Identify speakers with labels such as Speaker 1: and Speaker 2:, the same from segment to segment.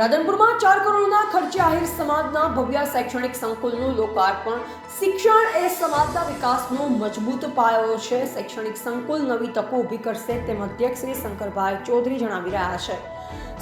Speaker 1: રાધનપુરમાં 4 કરોડના ખર્ચે આહિર સમાજના ભવ્ય શૈક્ષણિક સંકુલનું લોકાર્પણ। શિક્ષણ એ સમાજના વિકાસનો મજબૂત પાયો છે। શૈક્ષણિક સંકુલ નવી તકો ઊભી કરશે તેમ અધ્યક્ષ શ્રી શંકરભાઈ ચૌધરી જણાવી રહ્યા છે।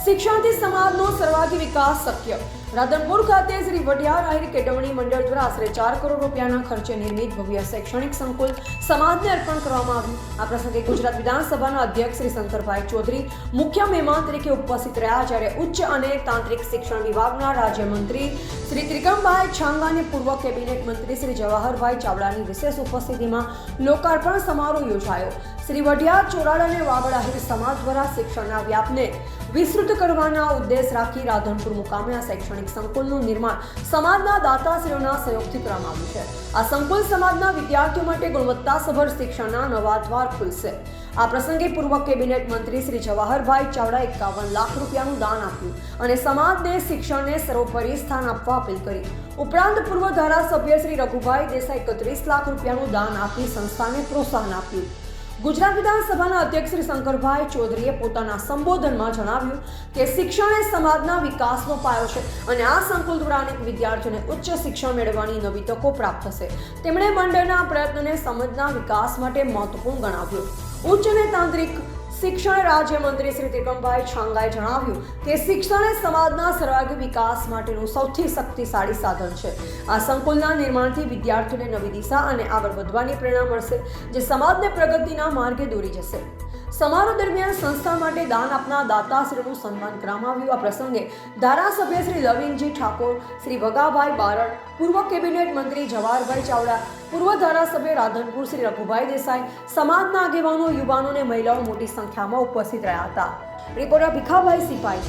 Speaker 1: શિક્ષણથી સમાજનો સર્વાંગી વિકાસ શક્ય। રાધનપુર ખાતે શ્રી વઢિયાર આહિર કેળવણી મંડળ દ્વારા આશરે 4 કરોડ રૂપિયાના ખર્ચે નિર્મિત ભવ્ય શૈક્ષણિક સંકુલ સમાજને અર્પણ કરવામાં આવ્યું। આ પ્રસંગે ગુજરાત વિધાનસભાના અધ્યક્ષ શ્રી શંકરભાઈ ચૌધરી મુખ્ય મહેમાન તરીકે ઉપસ્થિત રહ્યા, જ્યારે ઉચ્ચ અને તાંત્રિક શિક્ષણ વિભાગના રાજ્યમંત્રી શ્રી ત્રિકમભાઈ છાંગા અને પૂર્વ કેબિનેટ મંત્રી શ્રી જવાહરભાઈ ચાવડાની વિશેષ ઉપસ્થિતિમાં લોકાર્પણ સમારોહ યોજાયો। શ્રી વઢિયાર ચોરાડ અને વાગડ આહિર સમાજ દ્વારા શિક્ષણના વ્યાપને વિસ્તૃત કરવાના ઉદ્દેશ રાખી રાધનપુર મુકામે આ શૈક્ષણિક સંકુલનું નિર્માણ સમાજના દાતાશ્રીઓના સહયોગથી કરવામાં આવ્યું છે। આ સંકુલ સમાજના વિદ્યાર્થીઓ માટે ગુણવત્તાસભર શિક્ષણના નવા દ્વાર ખુલશે। આ પ્રસંગે પૂર્વ કેબિનેટ મંત્રી શ્રી જવાહરભાઈ ચાવડા 51 લાખ રૂપિયાનું દાન આપ્યું અને સમાજને શિક્ષણને સર્વોપરી સ્થાન આપવા અપીલ કરી। ઉપરાંત પૂર્વ ધારાસભ્ય શ્રી રઘુભાઈ દેસાઈ 31 લાખ રૂપિયાનું દાન આપી સંસ્થાને પ્રોત્સાહન આપ્યું। ગુજરાત વિધાનસભાના અધ્યક્ષ શ્રી શંકરભાઈ ચૌધરીએ પોતાના સંબોધનમાં જણાવ્યું કે શિક્ષણ એ સમાજના વિકાસનો પાયો છે અને આ સંકુલ દ્વારા અનેક વિદ્યાર્થીઓને ઉચ્ચ શિક્ષણ મેળવવાની નવી તકો પ્રાપ્ત થશે। તેમણે મંડળના પ્રયત્નને સમાજના વિકાસ માટે મહત્વપૂર્ણ ગણાવ્યો। ઉચ્ચ અને તાંત્રિક શિક્ષણ રાજ્યમંત્રી શ્રી ત્રિકમભાઈ છાંગાએ જણાવ્યું કે શિક્ષણ એ સમાજના સર્વાંગી વિકાસ માટેનું સૌથી શક્તિશાળી સાધન છે। આ સંકુલના નિર્માણથી વિદ્યાર્થીઓને નવી દિશા અને આગળ વધવાની પ્રેરણા મળશે, જે સમાજને પ્રગતિના માર્ગે દોરી જશે। સમારોહ દરમિયાન સંસ્થા માટે દાન આપનાર દાતાશ્રીનું સન્માન કરવામાં આવ્યું। આ પ્રસંગે ધારાસભ્ય શ્રી લવિંગજી ઠાકોર, શ્રી વગાભાઈ બારડ, પૂર્વ કેબિનેટ મંત્રી જવાહરભાઈ ચાવડા, પૂર્વ ધારાસભ્ય રાધનપુર શ્રી રઘુભાઈ દેસાઈ, સમાજના આગેવાનો, યુવાનો અને મહિલાઓ મોટી સંખ્યામાં ઉપસ્થિત રહ્યા હતા। રિપોર્ટર ભીખાભાઈ સિપાઈ।